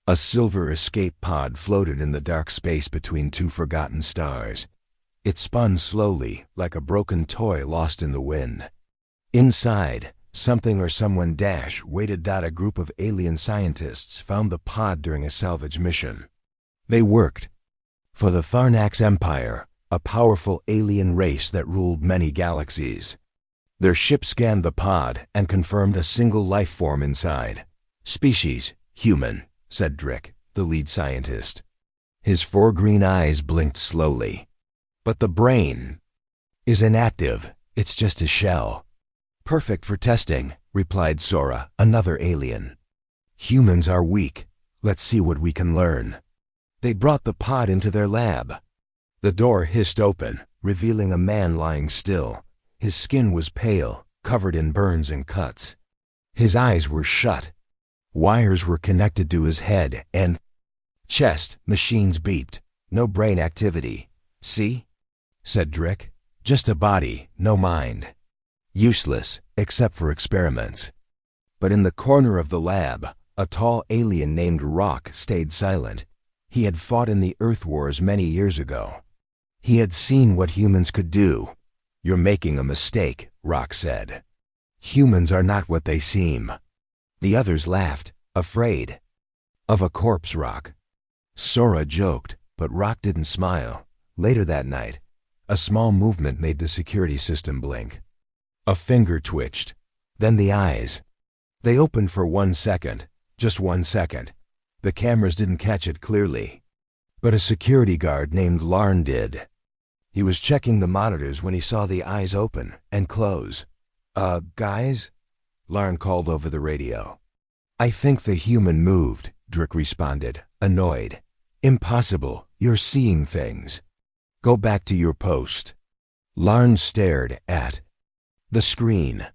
A silver escape pod floated in the dark space between two forgotten stars. It spun slowly, like a broken toy lost in the wind. Inside, something or someone waited. A group of alien scientists found the pod during a salvage mission. They worked for the Tharnax Empire, a powerful alien race that ruled many galaxies. Their ship scanned the pod and confirmed a single life form inside. Species, human, said Drick, the lead scientist. His 4 green eyes blinked slowly. But the brain is inactive. It's just a shell. Perfect for testing, replied Sora, another alien. Humans are weak. Let's see what we can learn. They brought the pod into their lab. The door hissed open, revealing a man lying still. His skin was pale, covered in burns and cuts. His eyes were shut. Wires were connected to his head and chest. Machines beeped. No brain activity. See? Said Drick. Just a body, no mind. Useless, except for experiments. But in the corner of the lab, a tall alien named Rock stayed silent. He had fought in the Earth Wars many years ago. He had seen what humans could do. You're making a mistake, Rock said. Humans are not what they seem. The others laughed, afraid. Of a corpse, Rock. Sora joked, but Rock didn't smile. Later that night, a small movement made the security system blink. A finger twitched. Then the eyes. They opened for 1 second, just 1 second. The cameras didn't catch it clearly. But a security guard named Larn did. He was checking the monitors when he saw the eyes open and close. Guys? Larn called over the radio. I think the human moved, Drick responded, annoyed. Impossible, you're seeing things. Go back to your post. Larn stared at the screen.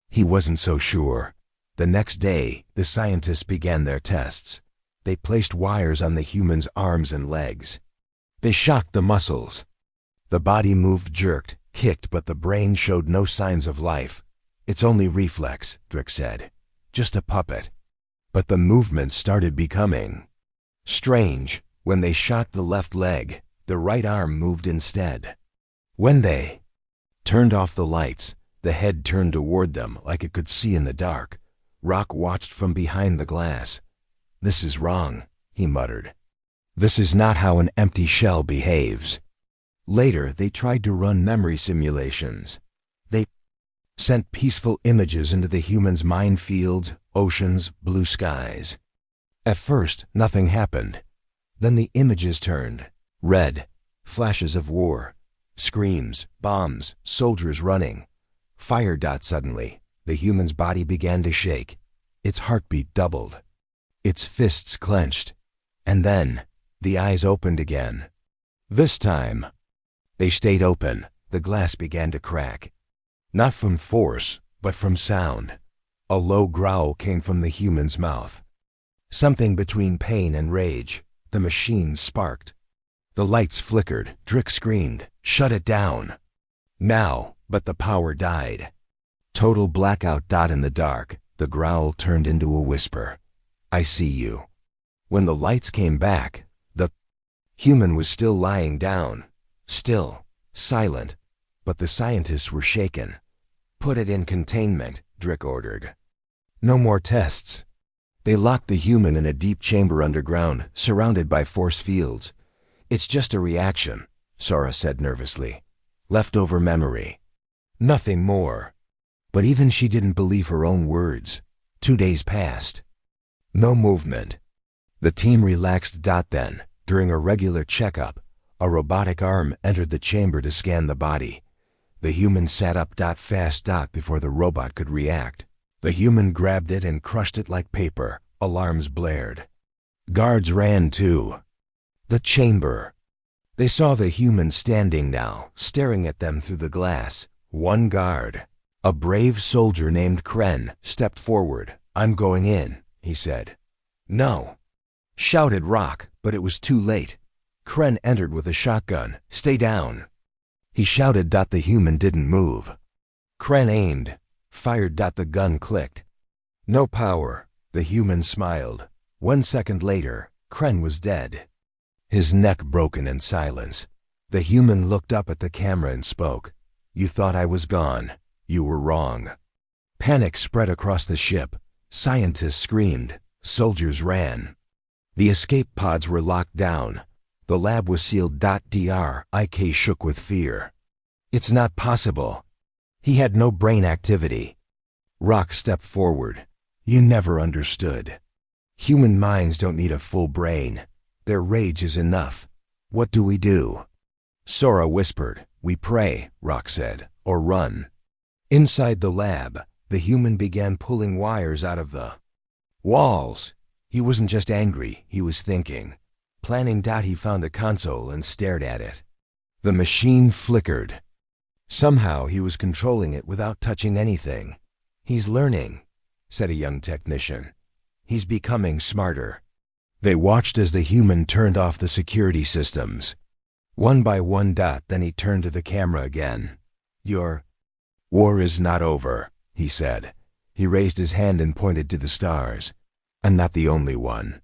He wasn't so sure. The next day, the scientists began their tests. They placed wires on the human's arms and legs. They shocked the muscles. The body moved, jerked, kicked, but the brain showed no signs of life. It's only reflex, Drick said. Just a puppet. But the movement started becoming strange. When they shocked the left leg, the right arm moved instead. When they turned off the lights, the head turned toward them like it could see in the dark. Rock watched from behind the glass. This is wrong, he muttered. This is not how an empty shell behaves. Later, they tried to run memory simulations. They sent peaceful images into the human's mind fields, oceans, blue skies. At first, nothing happened. Then the images turned red, flashes of war, screams, bombs, soldiers running. Fire. Suddenly, the human's body began to shake. Its heartbeat doubled. Its fists clenched. And then, the eyes opened again. This time, they stayed open. The glass began to crack. Not from force, but from sound. A low growl came from the human's mouth. Something between pain and rage. The machine sparked. The lights flickered. Drick screamed, "Shut it down!" Now, but the power died. Total blackout. In the dark, the growl turned into a whisper. I see you. When the lights came back, the human was still lying down. Still, silent, but the scientists were shaken. Put it in containment, Drick ordered. No more tests. They locked the human in a deep chamber underground, surrounded by force fields. It's just a reaction, Sora said nervously. Leftover memory. Nothing more. But even she didn't believe her own words. 2 days passed. No movement. The team relaxed. Then, during a regular checkup, a robotic arm entered the chamber to scan the body. The human sat up. Fast. Before the robot could react. The human grabbed it and crushed it like paper. Alarms blared. Guards ran to the chamber. They saw the human standing now, staring at them through the glass. One guard, a brave soldier named Kren, stepped forward. I'm going in, he said. No, shouted Rock, but it was too late. Kren entered with a shotgun. Stay down. He shouted. The human didn't move. Kren aimed, fired. The gun clicked. No power. The human smiled. 1 second later, Kren was dead. His neck broken in silence. The human looked up at the camera and spoke. "You thought I was gone. You were wrong." Panic spread across the ship. Scientists screamed. Soldiers ran. The escape pods were locked down. The lab was sealed. Drik shook with fear. It's not possible. He had no brain activity. Rock stepped forward. You never understood. Human minds don't need a full brain. Their rage is enough. What do we do? Sora whispered. We pray, Rock said, or run. Inside the lab, the human began pulling wires out of the walls. He wasn't just angry, he was thinking. Planning. He found a console and stared at it. The machine flickered. Somehow he was controlling it without touching anything. He's learning, said a young technician. He's becoming smarter. They watched as the human turned off the security systems. One by one. Then he turned to the camera again. Your war is not over, he said. He raised his hand and pointed to the stars. I'm not the only one.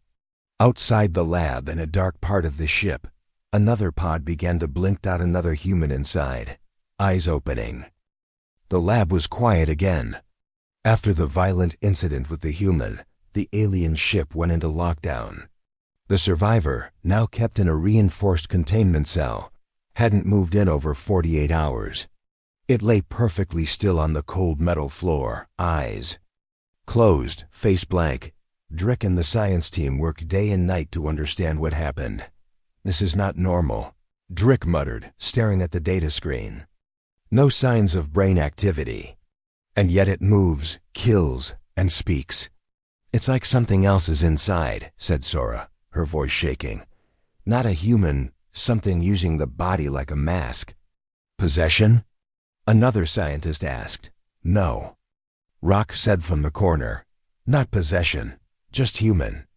Outside the lab, in a dark part of the ship, another pod began to blink. Another human inside, eyes opening. The lab was quiet again. After the violent incident with the human, the alien ship went into lockdown. The survivor, now kept in a reinforced containment cell, hadn't moved in over 48 hours. It lay perfectly still on the cold metal floor, eyes closed, face blank. Drik and the science team worked day and night to understand what happened. This is not normal, Drik muttered, staring at the data screen. No signs of brain activity. And yet it moves, kills, and speaks. It's like something else is inside, said Sora, her voice shaking. Not a human, something using the body like a mask. Possession? Another scientist asked. No. Rock said from the corner. Not possession, just human.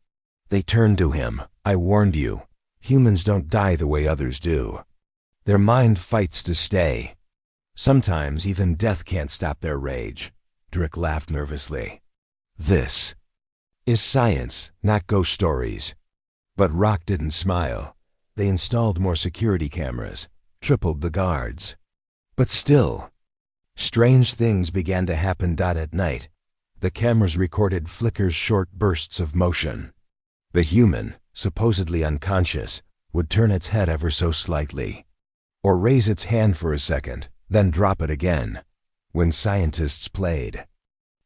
They turned to him. I warned you. Humans don't die the way others do. Their mind fights to stay. Sometimes even death can't stop their rage. Drik laughed nervously. This is science, not ghost stories. But Rock didn't smile. They installed more security cameras, tripled the guards. But still, strange things began to happen. At night, the cameras recorded flickers, short bursts of motion. The human, supposedly unconscious, would turn its head ever so slightly, or raise its hand for a second, then drop it again. When scientists played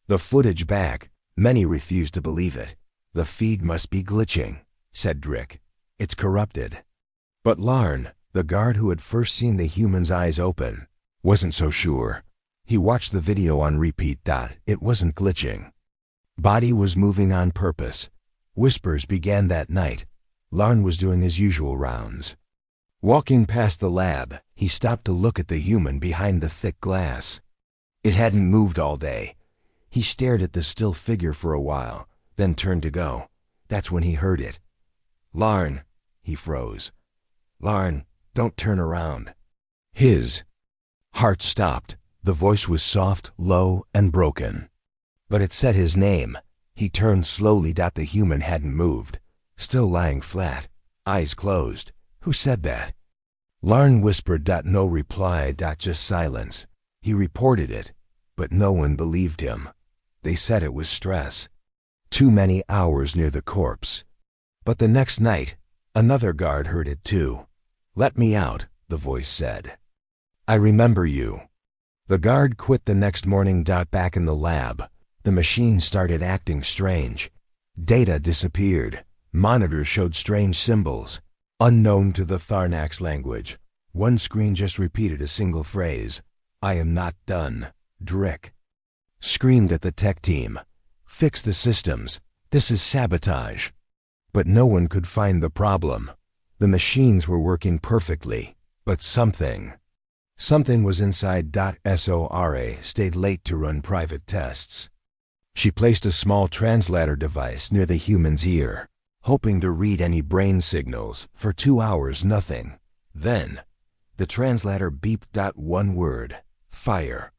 the footage back, many refused to believe it. The feed must be glitching, said Drik. It's corrupted. But Larn, the guard who had first seen the human's eyes open, wasn't so sure. He watched the video on repeat. It wasn't glitching. Body was moving on purpose. Whispers began that night. Larn was doing his usual rounds. Walking past the lab, he stopped to look at the human behind the thick glass. It hadn't moved all day. He stared at the still figure for a while, then turned to go. That's when he heard it. Larn, he froze. Larn, don't turn around. His heart stopped. The voice was soft, low, and broken. But it said his name. He turned slowly. The human hadn't moved, still lying flat, eyes closed. Who said that? Larn whispered. No reply. Just silence. He reported it, but no one believed him. They said it was stress. Too many hours near the corpse. But the next night, another guard heard it too. Let me out, the voice said. I remember you. The guard quit the next morning. Back in the lab, the machine started acting strange. Data disappeared. Monitors showed strange symbols, unknown to the Tharnax language. One screen just repeated a single phrase. I am not done. Drik screamed at the tech team. Fix the systems. This is sabotage. But no one could find the problem. The machines were working perfectly, but something was inside. Sora stayed late to run private tests. She placed a small translator device near the human's ear, hoping to read any brain signals. For 2 hours, nothing. Then, the translator beeped. One word. Fire.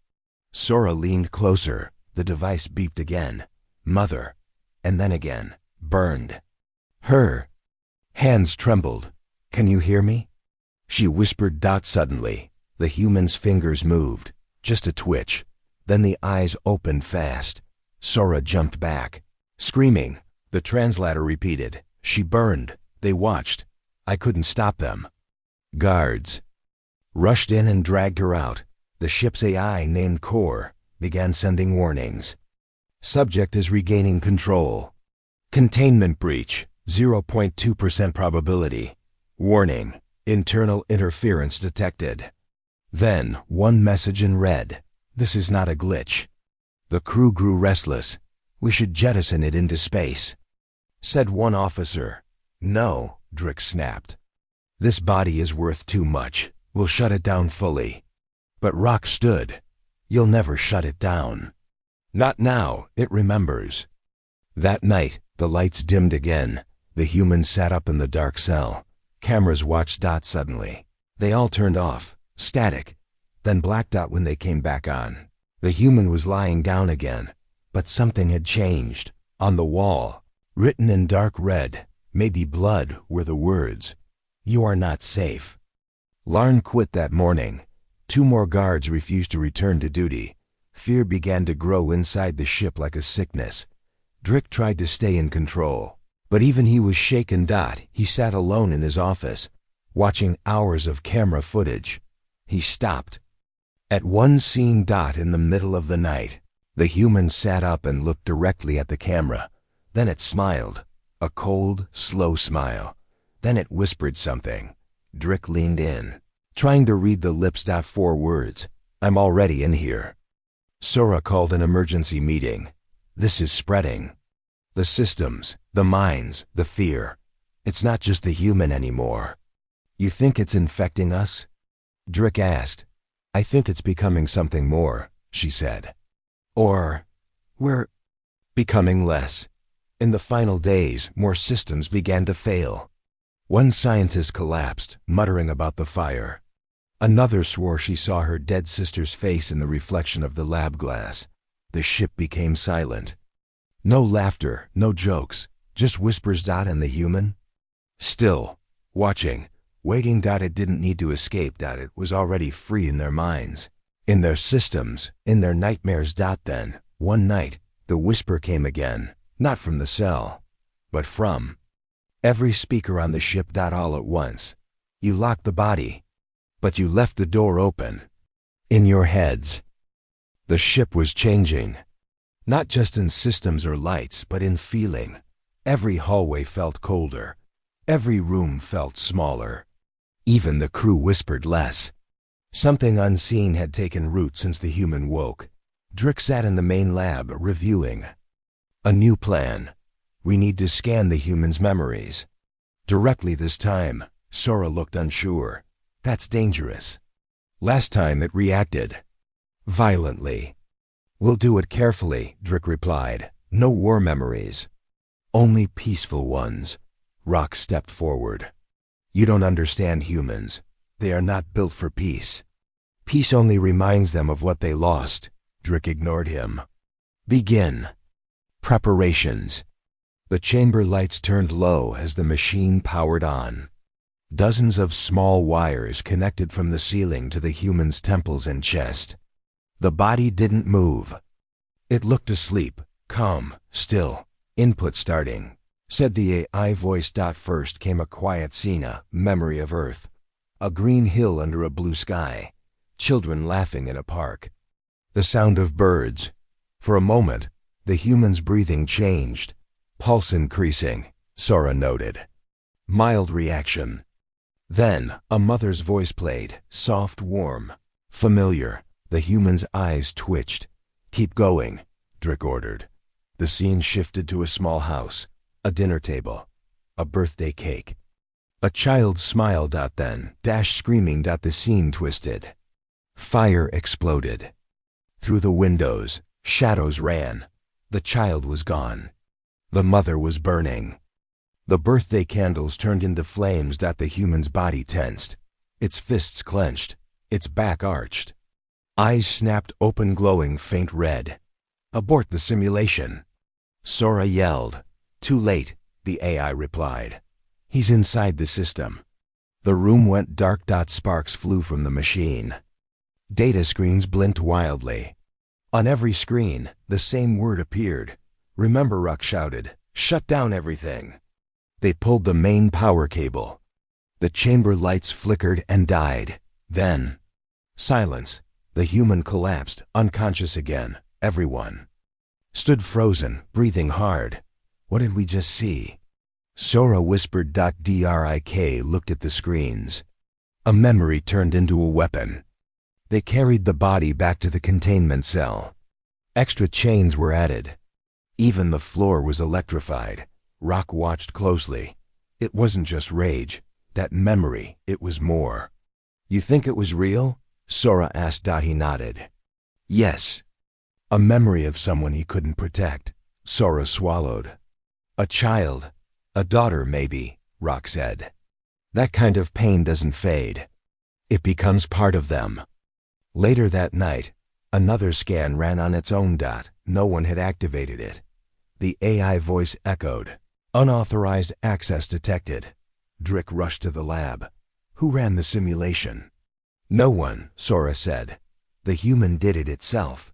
Sora leaned closer. The device beeped again. Mother. And then again. burned. Her hands trembled. "Can you hear me?" she whispered. Suddenly, the human's fingers moved, just a twitch. Then the eyes opened fast. Sora jumped back, screaming. The translator repeated, "She burned." They watched. I couldn't stop them. Guards rushed in and dragged her out. The ship's AI, named Core, began sending warnings. Subject is regaining control. Containment breach, 0.2% probability. Warning, internal interference detected. Then, one message in red. This is not a glitch. The crew grew restless. "We should jettison it into space," said one officer. "No," Drick snapped. "This body is worth too much. We'll shut it down fully." But Rock stood. "You'll never shut it down." "Not now, it remembers." That night, the lights dimmed again. The humans sat up in the dark cell. Cameras watched. Suddenly, they all turned off, static, then blacked out when they came back on. The human was lying down again, but something had changed. On the wall, written in dark red, maybe blood, were the words, "You are not safe." Larn quit that morning. 2 more guards refused to return to duty. Fear began to grow inside the ship like a sickness. Drick tried to stay in control, but even he was shaken. He sat alone in his office, watching hours of camera footage. He stopped at one scene. In the middle of the night, the human sat up and looked directly at the camera. Then it smiled, a cold, slow smile. Then it whispered something. Drick leaned in, trying to read the lips. 4 words, "I'm already in here." Sora called an emergency meeting. "This is spreading. The systems, the minds, the fear. It's not just the human anymore." "You think it's infecting us?" Drick asked. "I think it's becoming something more," she said. "Or we're becoming less." In the final days, more systems began to fail. One scientist collapsed, muttering about the fire. Another swore she saw her dead sister's face in the reflection of the lab glass. The ship became silent. No laughter, no jokes, just whispers. And the human? Still, watching, waiting. It didn't need to escape. It was already free in their minds, in their systems, in their nightmares. Then, one night, the whisper came again, not from the cell, but from every speaker on the ship. All at once. "You locked the body, but you left the door open. In your heads." The ship was changing. Not just in systems or lights, but in feeling. Every hallway felt colder. Every room felt smaller. Even the crew whispered less. Something unseen had taken root since the human woke. Drick sat in the main lab, reviewing. "A new plan. We need to scan the human's memories. Directly this time." Sora looked unsure. "That's dangerous." "Last time it reacted violently." "We'll do it carefully," Drick replied. "No war memories. Only peaceful ones." Rock stepped forward. "You don't understand humans. They are not built for peace. Peace only reminds them of what they lost." Drick ignored him. "Begin." Preparations. The chamber lights turned low as the machine powered on. Dozens of small wires connected from the ceiling to the human's temples and chest. The body didn't move. It looked asleep, calm, still. "Input starting," said the AI voice. First came a quiet scene, a memory of Earth. A green hill under a blue sky. Children laughing in a park. The sound of birds. For a moment, the human's breathing changed. Pulse increasing, Sora noted. Mild reaction. Then, a mother's voice played, soft, warm, familiar. The human's eyes twitched. "Keep going," Drick ordered. The scene shifted to a small house, a dinner table, a birthday cake. A child smiled. Then, screaming. The scene twisted. Fire exploded. Through the windows, shadows ran. The child was gone. The mother was burning. The birthday candles turned into flames. The human's body tensed. Its fists clenched, its back arched. Eyes snapped open, glowing faint red. "Abort the simulation!" Sora yelled. Too late. the AI replied. He's inside the system. The room went dark. Sparks flew from the machine. Data screens blinked wildly. On every screen, the same word appeared. Remember, Rock shouted. Shut down everything. They pulled the main power cable. The chamber lights flickered and died. Then, silence. The human collapsed, unconscious again. Everyone stood frozen, breathing hard. What did we just see? Sora whispered. Drik looked at the screens. A memory turned into a weapon. They carried the body back to the containment cell. Extra chains were added. Even the floor was electrified. Rock watched closely. It wasn't just rage. That memory, it was more. You think it was real? Sora asked. He nodded. Yes. A memory of someone he couldn't protect. Sora swallowed. A child. A daughter, maybe, Rock said. That kind of pain doesn't fade. It becomes part of them. Later that night, another scan ran on its own. No one had activated it. The AI voice echoed. Unauthorized access detected. Drik rushed to the lab. Who ran the simulation? No one, Sora said. The human did it itself.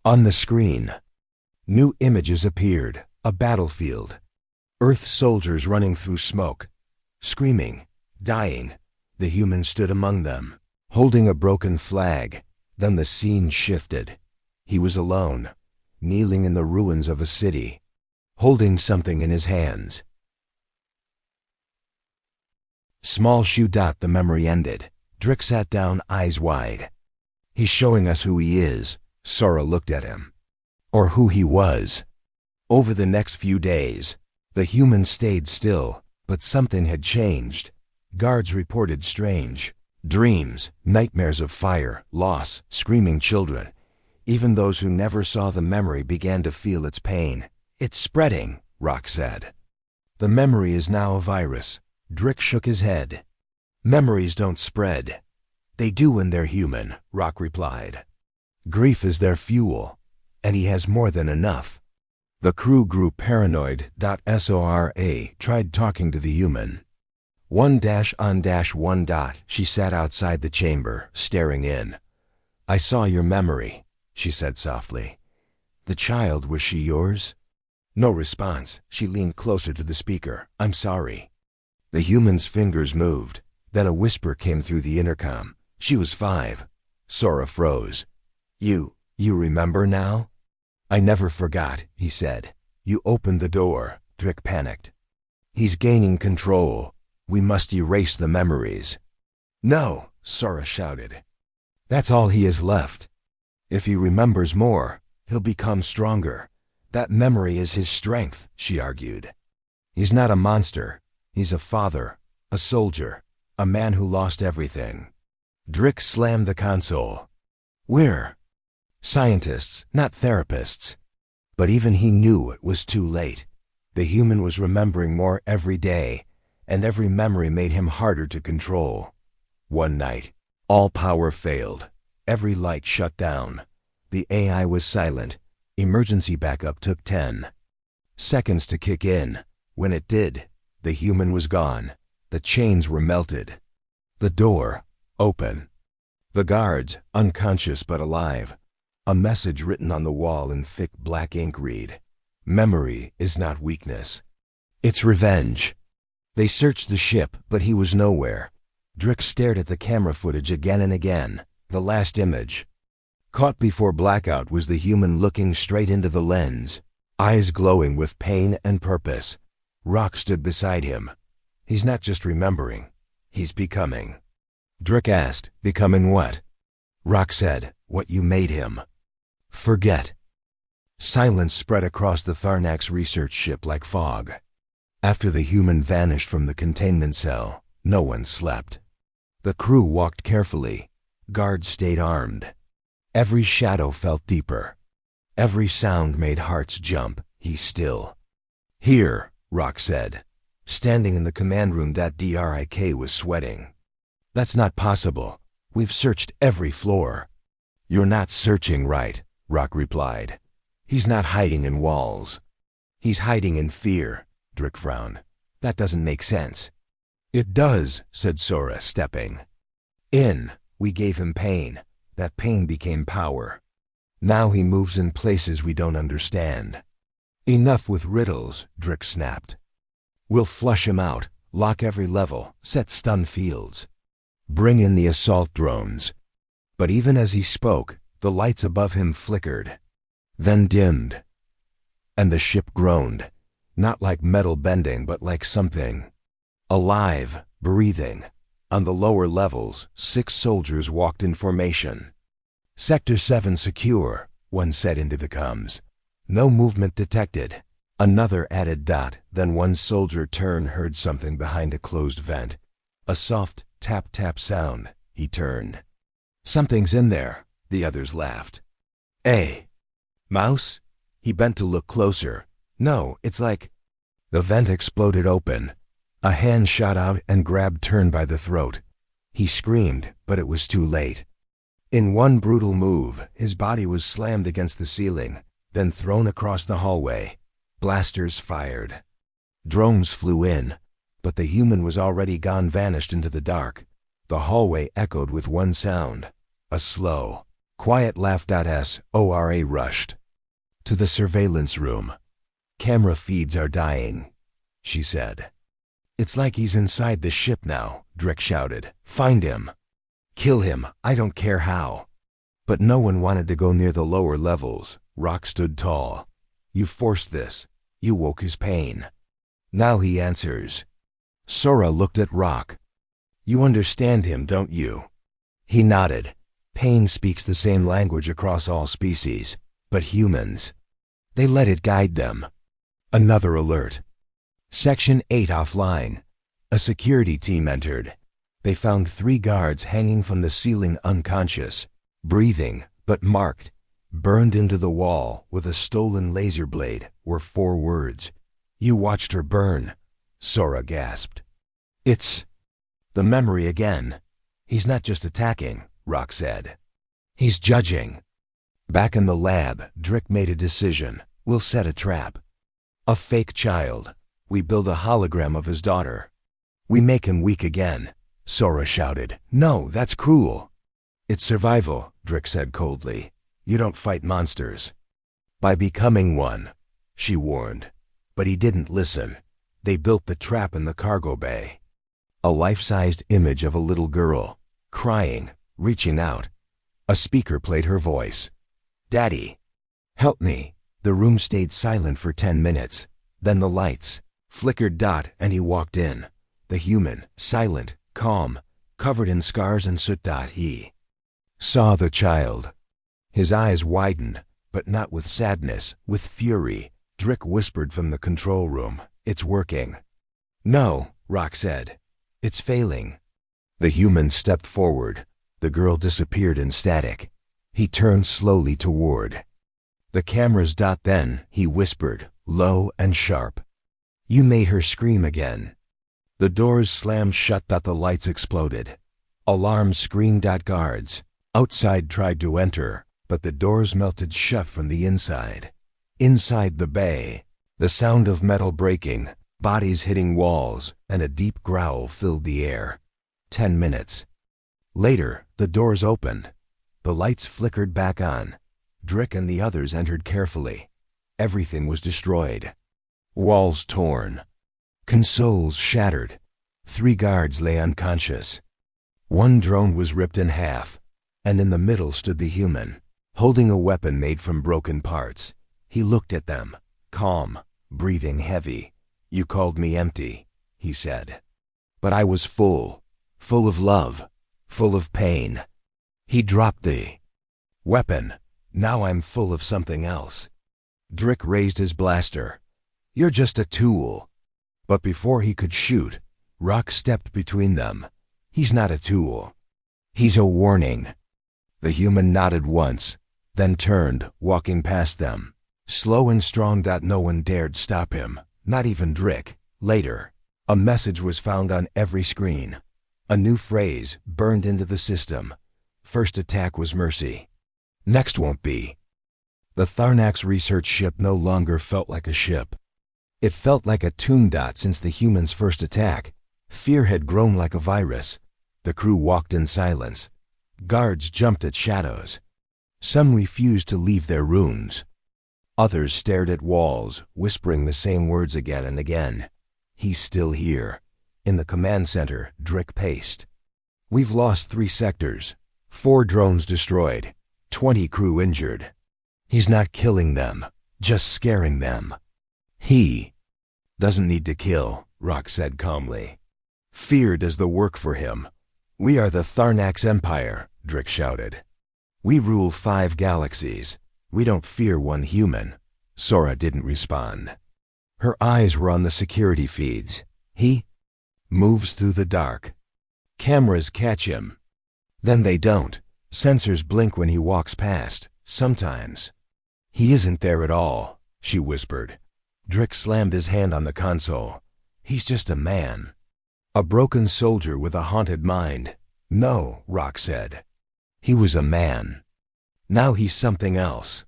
On the screen, new images appeared. A battlefield. Earth soldiers running through smoke. Screaming. Dying. The human stood among them, holding a broken flag. Then the scene shifted. He was alone, kneeling in the ruins of a city, holding something in his hands. Small shoe. The memory ended. Drik sat down, eyes wide. He's showing us who he is. Sora looked at him. Or who he was. Over the next few days, the human stayed still, but something had changed. Guards reported strange dreams, nightmares of fire, loss, screaming children. Even those who never saw the memory began to feel its pain. It's spreading, Rock said. The memory is now a virus. Drik shook his head. Memories don't spread. They do when they're human, Rock replied. Grief is their fuel, and he has more than enough. The crew grew paranoid. Sora tried talking to the human. 1-on-1. She sat outside the chamber, staring in. I saw your memory, she said softly. The child, was she yours? No response. She leaned closer to the speaker. I'm sorry. The human's fingers moved. Then a whisper came through the intercom. She was 5. Sora froze. You remember now? I never forgot, he said. You opened the door. Drik panicked. He's gaining control. We must erase the memories. No, Sora shouted. That's all he has left. If he remembers more, he'll become stronger. That memory is his strength, she argued. He's not a monster. He's a father, a soldier, a man who lost everything. Drik slammed the console. We're scientists, not therapists. But even he knew it was too late. The human was remembering more every day, and every memory made him harder to control. One night, all power failed. Every light shut down. The AI was silent. Emergency backup took 10 seconds to kick in. When it did, the human was gone. The chains were melted. The door, open. The guards, unconscious but alive. A message written on the wall in thick black ink read, Memory is not weakness. It's revenge. They searched the ship, but he was nowhere. Drik stared at the camera footage again and again. The last image, caught before blackout, was the human looking straight into the lens, eyes glowing with pain and purpose. Rock stood beside him. He's not just remembering, he's becoming. Drik asked, becoming what? Rock said, what you made him. Forget. Silence spread across the Tharnax research ship like fog. After the human vanished from the containment cell, no one slept. The crew walked carefully. Guards stayed armed. Every shadow felt deeper. Every sound made hearts jump. He's still. Here, Rock said. Standing in the command room. Drik was sweating. That's not possible. We've searched every floor. You're not searching right, Rock replied. He's not hiding in walls. He's hiding in fear. Drick frowned. That doesn't make sense. It does, said Sora, stepping in. We gave him pain. That pain became power. Now he moves in places we don't understand. Enough with riddles, Drick snapped. We'll flush him out, lock every level, set stun fields. Bring in the assault drones. But even as he spoke, the lights above him flickered, then dimmed. And the ship groaned, not like metal bending but like something alive, breathing. On the lower levels, 6 soldiers walked in formation. Sector 7 secure, one said into the comms. No movement detected. Another added dot, then one soldier heard something behind a closed vent. A soft tap-tap sound. He turned. Something's in there, the others laughed. Mouse? He bent to look closer. No, it's like... The vent exploded open. A hand shot out and grabbed Turn by the throat. He screamed, but it was too late. In one brutal move, his body was slammed against the ceiling, then thrown across the hallway. Blasters fired. Drones flew in, but the human was already gone, vanished into the dark. The hallway echoed with one sound. A slow, quiet laugh. Sora rushed to the surveillance room. Camera feeds are dying, she said. It's like he's inside the ship now, Drick shouted. Find him. Kill him, I don't care how. But no one wanted to go near the lower levels. Rock stood tall. You forced this. You woke his pain. Now he answers. Sora looked at Rock. You understand him, don't you? He nodded. Pain speaks the same language across all species, but humans, they let it guide them. Another alert. Section 8 offline. A security team entered. They found 3 guards hanging from the ceiling, unconscious, breathing, but marked. Burned into the wall with a stolen laser blade were 4 words. You watched her burn, Sora gasped. It's the memory again. He's not just attacking, Rock said. He's judging. Back in the lab, Drick made a decision. We'll set a trap. A fake child. We build a hologram of his daughter. We make him weak again, Sora shouted. No, that's cruel. It's survival, Drick said coldly. You don't fight monsters by becoming one, she warned. But he didn't listen. They built the trap in the cargo bay. A life-sized image of a little girl, crying, reaching out. A speaker played her voice. Daddy, help me. The room stayed silent for 10 minutes. Then the lights flickered and he walked in. The human, silent, calm, covered in scars and soot. He saw the child. His eyes widened, but not with sadness, with fury. Drick whispered from the control room. It's working. No, Rock said. It's failing. The human stepped forward. The girl disappeared in static. He turned slowly toward the cameras. Then, he whispered, low and sharp. You made her scream again. The doors slammed shut. The lights exploded. Alarms screamed. Guards outside tried to enter, but the doors melted shut from the inside. Inside the bay, the sound of metal breaking, bodies hitting walls, and a deep growl filled the air. 10 minutes later, the doors opened. The lights flickered back on. Drick and the others entered carefully. Everything was destroyed. Walls torn. Consoles shattered. 3 guards lay unconscious. 1 drone was ripped in half, and in the middle stood the human, holding a weapon made from broken parts. He looked at them, calm, breathing heavy. You called me empty, he said. But I was full of love, full of pain. He dropped the weapon. Now I'm full of something else. Drick raised his blaster. You're just a tool. But before he could shoot, Rock stepped between them. He's not a tool. He's a warning. The human nodded once, then turned, walking past them. Slow and strong. No one dared stop him, not even Drick. Later, a message was found on every screen. A new phrase burned into the system. First attack was mercy. Next won't be. The Tharnax research ship no longer felt like a ship. It felt like a tomb dot since the humans' first attack. Fear had grown like a virus. The crew walked in silence. Guards jumped at shadows. Some refused to leave their rooms. Others stared at walls, whispering the same words again and again. He's still here. In the command center, Drick paced. We've lost 3 sectors, 4 drones destroyed, 20 crew injured. He's not killing them, just scaring them. He doesn't need to kill, Rock said calmly. Fear does the work for him. We are the Tharnax Empire, Drick shouted. We rule 5 galaxies. We don't fear one human. Sora didn't respond. Her eyes were on the security feeds. He moves through the dark. Cameras catch him. Then they don't. Sensors blink when he walks past, sometimes. He isn't there at all, she whispered. Drick slammed his hand on the console. He's just a man. A broken soldier with a haunted mind. No, Rock said. He was a man. Now he's something else.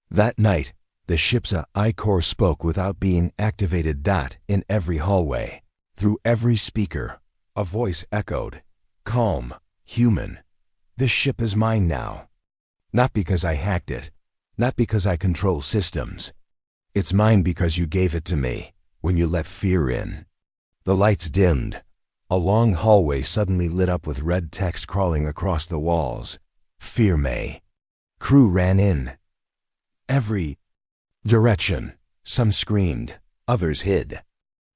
That night, the ship's I-Core spoke without being activated. In every hallway, through every speaker, a voice echoed. Calm, human. This ship is mine now. Not because I hacked it. Not because I control systems. It's mine because you gave it to me, when you let fear in. The lights dimmed. A long hallway suddenly lit up with red text crawling across the walls. Fear May. Crew ran in. Every direction. Some screamed. Others hid.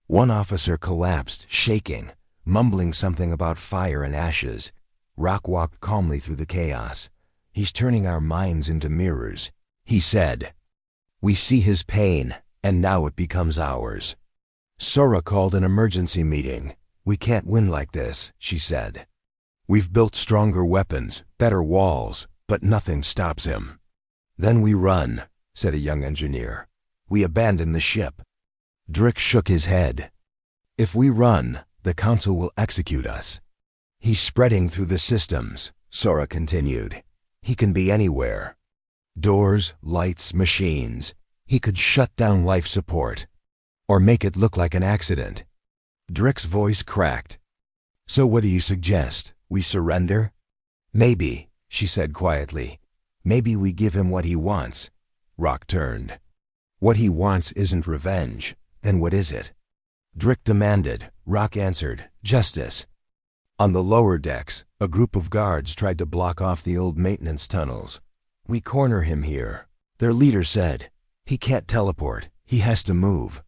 One officer collapsed, shaking, mumbling something about fire and ashes. Rock walked calmly through the chaos. He's turning our minds into mirrors, he said. We see his pain, and now it becomes ours. Sora called an emergency meeting. We can't win like this, she said. We've built stronger weapons, better walls, but nothing stops him. Then we run, said a young engineer. We abandon the ship. Drick shook his head. If we run, the council will execute us. He's spreading through the systems, Sora continued. He can be anywhere. Doors, lights, machines. He could shut down life support. Or make it look like an accident. Drick's voice cracked. So what do you suggest? We surrender? Maybe, she said quietly. Maybe we give him what he wants. Rock turned. What he wants isn't revenge. Then what is it? Drick demanded. Rock answered, justice. On the lower decks, a group of guards tried to block off the old maintenance tunnels. We corner him here. Their leader said, he can't teleport. He has to move.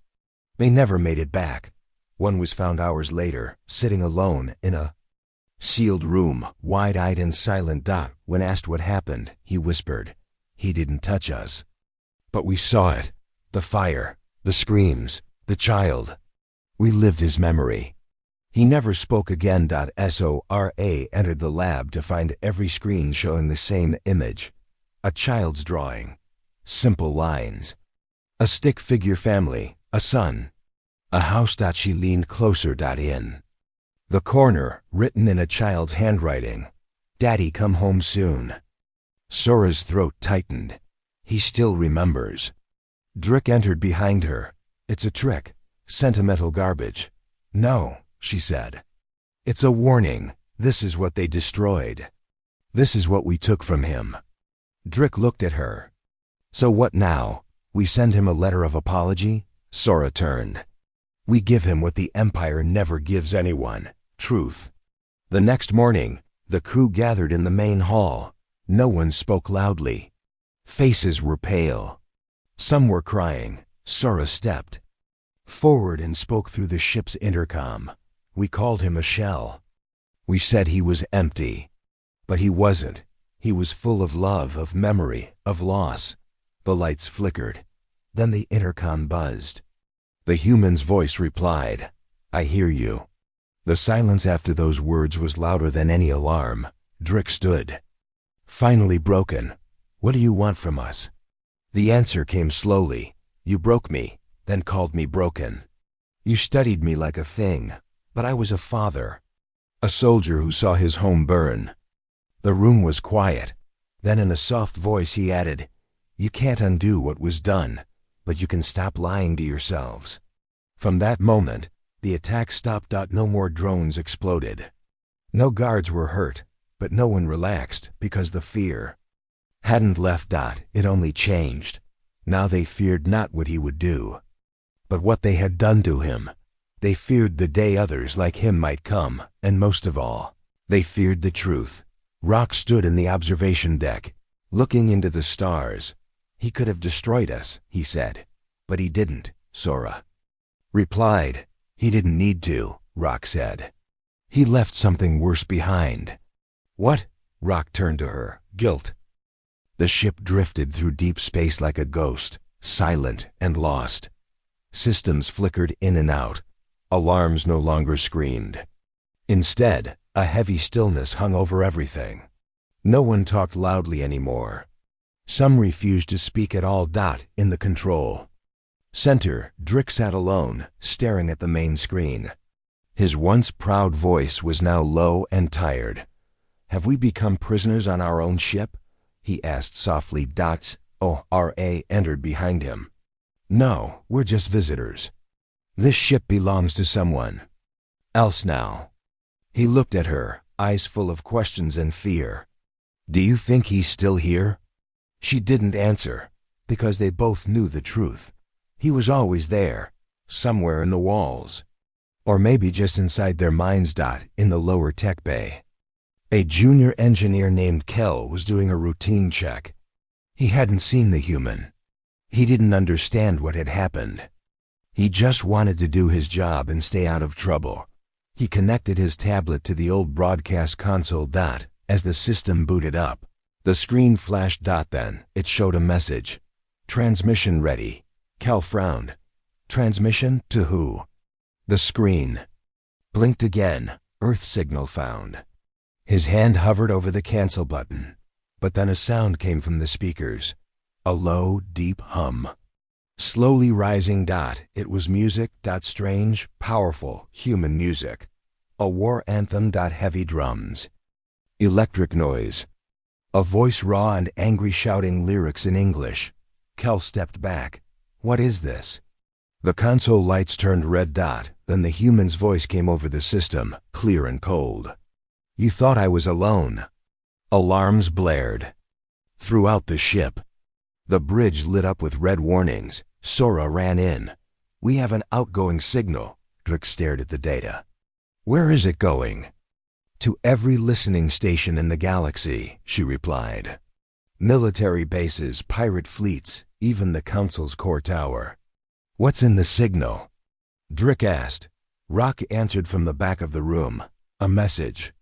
They never made it back. One was found hours later, sitting alone in a sealed room, wide-eyed and silent. When asked what happened, he whispered, he didn't touch us. But we saw it. The fire, the screams, the child. We lived his memory. He never spoke again. Sora entered the lab to find every screen showing the same image. A child's drawing. Simple lines. A stick figure family, a son. A house. She leaned closer. In the corner, written in a child's handwriting, Daddy, come home soon. Sora's throat tightened. He still remembers. Drick entered behind her. It's a trick. Sentimental garbage. No, she said. It's a warning. This is what they destroyed. This is what we took from him. Drick looked at her. So what now? We send him a letter of apology? Sora turned. We give him what the Empire never gives anyone, truth. The next morning, the crew gathered in the main hall. No one spoke loudly. Faces were pale. Some were crying. Sora stepped forward and spoke through the ship's intercom. We called him a shell. We said he was empty. But he wasn't. He was full of love, of memory, of loss. The lights flickered. Then the intercom buzzed. The human's voice replied, I hear you. The silence after those words was louder than any alarm. Drick stood. Finally broken. What do you want from us? The answer came slowly. You broke me, then called me broken. You studied me like a thing, but I was a father. A soldier who saw his home burn. The room was quiet. Then in a soft voice he added, you can't undo what was done, but you can stop lying to yourselves. From that moment, the attack stopped. No more drones exploded. No guards were hurt, but no one relaxed because the fear hadn't left. It only changed. Now they feared not what he would do, but what they had done to him. They feared the day others like him might come, and most of all, they feared the truth. Rock stood in the observation deck, looking into the stars. He could have destroyed us, he said. But he didn't, Sora replied. He didn't need to, Rock said. He left something worse behind. What? Rock turned to her. Guilt. The ship drifted through deep space like a ghost, silent and lost. Systems flickered in and out. Alarms no longer screamed. Instead, a heavy stillness hung over everything. No one talked loudly anymore. Some refused to speak at all. In the control center, Drick sat alone, staring at the main screen. His once proud voice was now low and tired. Have we become prisoners on our own ship? He asked softly. Ora entered behind him. No, we're just visitors. This ship belongs to someone else now. He looked at her, eyes full of questions and fear. Do you think he's still here? She didn't answer, because they both knew the truth. He was always there, somewhere in the walls. Or maybe just inside their minds. In the lower tech bay, a junior engineer named Kel was doing a routine check. He hadn't seen the human. He didn't understand what had happened. He just wanted to do his job and stay out of trouble. He connected his tablet to the old broadcast console. As the system booted up, the screen flashed. Then it showed a message. Transmission ready. Kel frowned. Transmission to who? The screen blinked again. Earth signal found. His hand hovered over the cancel button, but then a sound came from the speakers. A low, deep hum. Slowly rising. It was music. Strange, powerful, human music. A war anthem. Heavy drums. Electric noise. A voice raw and angry shouting lyrics in English. Kel stepped back. What is this? The console lights turned red. Then the human's voice came over the system, clear and cold. You thought I was alone. Alarms blared throughout the ship. The bridge lit up with red warnings. Sora ran in. We have an outgoing signal. Drick stared at the data. Where is it going? To every listening station in the galaxy, she replied. Military bases, pirate fleets, even the Council's core tower. What's in the signal? Drick asked. Rock answered from the back of the room. A message.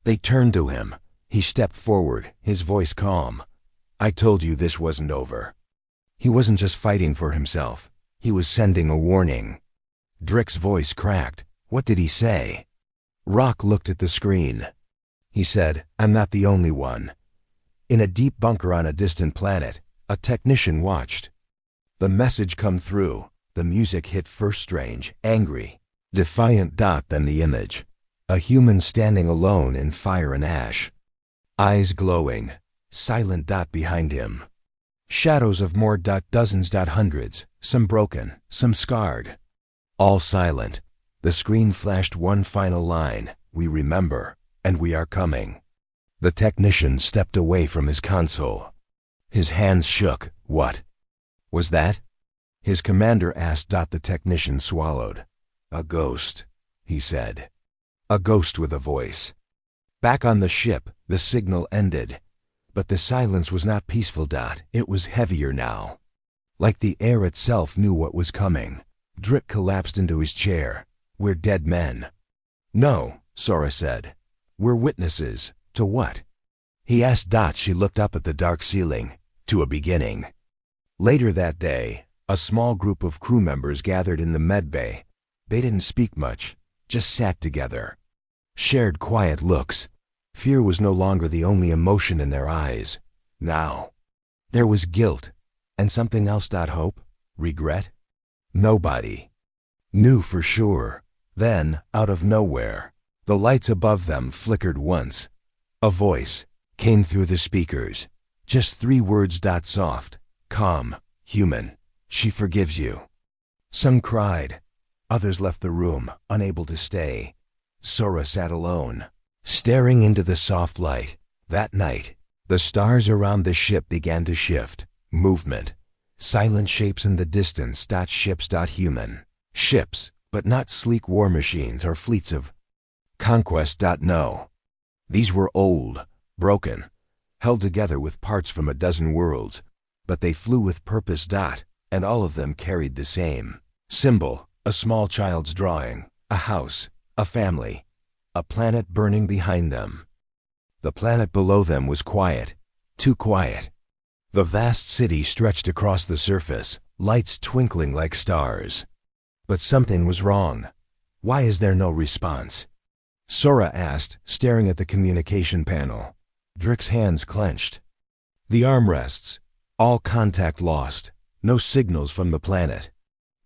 They turned to him. He stepped forward, his voice calm. I told you this wasn't over. He wasn't just fighting for himself. He was sending a warning. Drick's voice cracked. What did he say? Rock looked at the screen. He said, I'm not the only one. In a deep bunker on a distant planet, a technician watched the message come through. The music hit first strange, angry, defiant. Then the image. A human standing alone in fire and ash. Eyes glowing, silent. Behind him. Shadows of more. Dozens. Hundreds, some broken, some scarred. All silent. The screen flashed one final line. We remember, and we are coming. The technician stepped away from his console. His hands shook. What was that? His commander asked. The technician swallowed. A ghost, he said. A ghost with a voice. Back on the ship, the signal ended. But the silence was not peaceful. It was heavier now. Like the air itself knew what was coming. Drick collapsed into his chair. We're dead men. No, Sora said. We're witnesses. To what? He asked. She looked up at the dark ceiling. To a beginning. Later that day, a small group of crew members gathered in the med bay. They didn't speak much, just sat together. Shared quiet looks. Fear was no longer the only emotion in their eyes. Now, there was guilt. And something else. Hope? Regret? Nobody knew for sure. Then, out of nowhere, the lights above them flickered once. A voice came through the speakers. Just 3 words. Soft, calm, human. She forgives you. Some cried. Others left the room, unable to stay. Sora sat alone, staring into the soft light. That night, the stars around the ship began to shift. Movement. Silent shapes in the distance. Ships. Human. Ships, but not sleek war machines or fleets of conquest. No. These were old, broken, held together with parts from a dozen worlds, but they flew with purpose. And all of them carried the same symbol, a small child's drawing, a house, a family, a planet burning behind them. The planet below them was quiet, too quiet. The vast city stretched across the surface, lights twinkling like stars. But something was wrong. Why is there no response? Sora asked, staring at the communication panel. Drick's hands clenched. The armrests. All contact lost. No signals from the planet.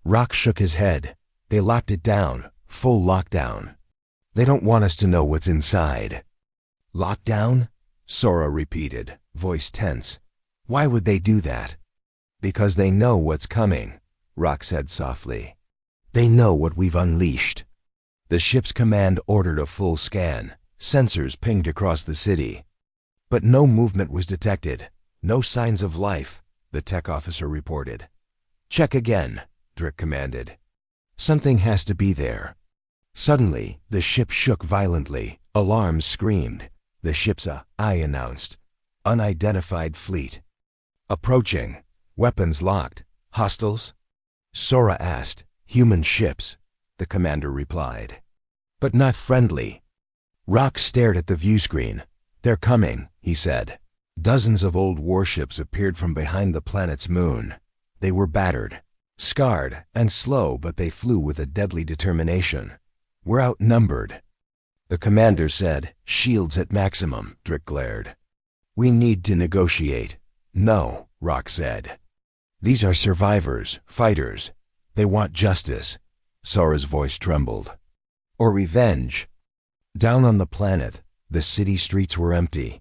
Rock shook his head. They locked it down. Full lockdown. They don't want us to know what's inside. Lockdown? Sora repeated, voice tense. Why would they do that? Because they know what's coming, Rock said softly. They know what we've unleashed. The ship's command ordered a full scan. Sensors pinged across the city. But no movement was detected. No signs of life, the tech officer reported. Check again, Drick commanded. Something has to be there. Suddenly, the ship shook violently. Alarms screamed. The ship's eye announced. Unidentified fleet. Approaching. Weapons locked. Hostiles? Sora asked. Human ships, the commander replied. But not friendly. Rock stared at the viewscreen. They're coming, he said. Dozens of old warships appeared from behind the planet's moon. They were battered, scarred, and slow, but they flew with a deadly determination. We're outnumbered. The commander said, shields at maximum, Drick glared. We need to negotiate. No, Rock said. These are survivors, fighters. They want justice. Sora's voice trembled. Or revenge. Down on the planet, the city streets were empty.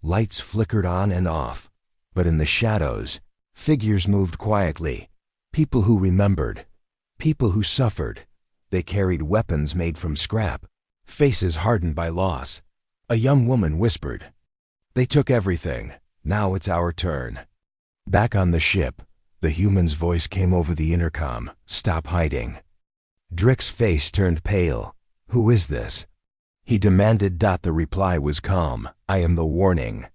Lights flickered on and off. But in the shadows, figures moved quietly. People who remembered. People who suffered. They carried weapons made from scrap. Faces hardened by loss. A young woman whispered. They took everything. Now it's our turn. Back on the ship, the human's voice came over the intercom. Stop hiding. Drick's face turned pale. Who is this? He demanded. The reply was calm. I am the warning.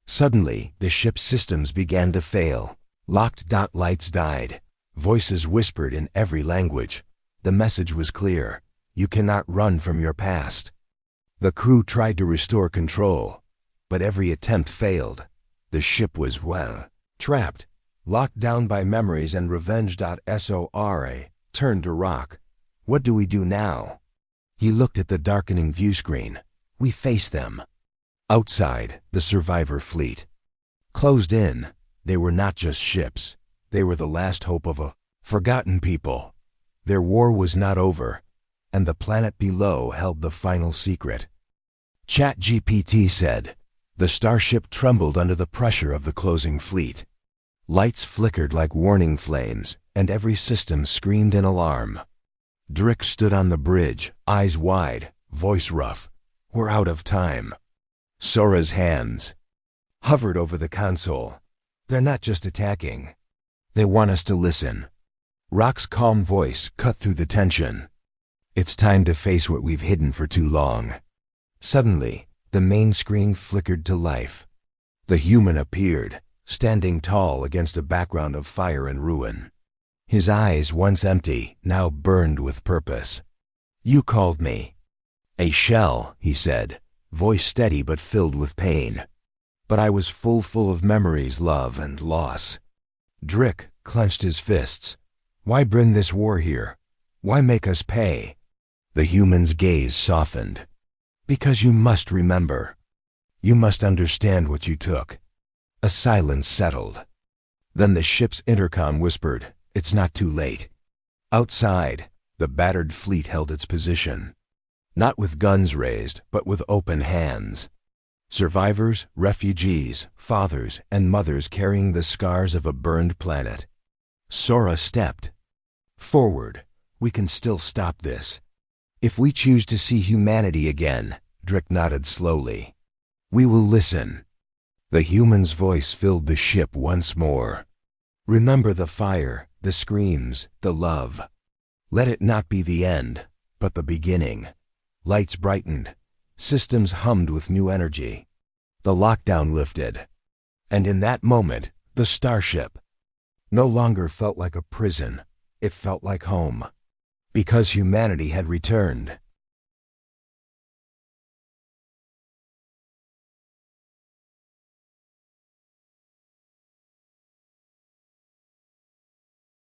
Suddenly, the ship's systems began to fail. Locked. Lights died. Voices whispered in every language. The message was clear. You cannot run from your past. The crew tried to restore control, but every attempt failed. The ship was, trapped, locked down by memories and revenge. Sora turned to Rock. What do we do now? He looked at the darkening viewscreen. We face them. Outside, the survivor fleet. Closed in, they were not just ships. They were the last hope of a forgotten people. Their war was not over, and the planet below held the final secret. ChatGPT said. The starship trembled under the pressure of the closing fleet. Lights flickered like warning flames, and every system screamed in alarm. Drick stood on the bridge, eyes wide, voice rough. We're out of time. Sora's hands hovered over the console. They're not just attacking. They want us to listen. Rock's calm voice cut through the tension. It's time to face what we've hidden for too long. Suddenly, the main screen flickered to life. The human appeared, standing tall against a background of fire and ruin. His eyes, once empty, now burned with purpose. You called me. A shell, he said, voice steady but filled with pain. But I was full of memories, love, and loss. Drick clenched his fists. Why bring this war here? Why make us pay? The human's gaze softened. Because you must remember. You must understand what you took. A silence settled. Then the ship's intercom whispered, it's not too late. Outside, the battered fleet held its position. Not with guns raised, but with open hands. Survivors, refugees, fathers, and mothers carrying the scars of a burned planet. Sora stepped forward, We can still stop this. If we choose to see humanity again, Drick nodded slowly. We will listen. The human's voice filled the ship once more. Remember the fire, the screams, the love. Let it not be the end, but the beginning. Lights brightened. Systems hummed with new energy. The lockdown lifted. And in that moment, the starship no longer felt like a prison. It felt like home. Because humanity had returned.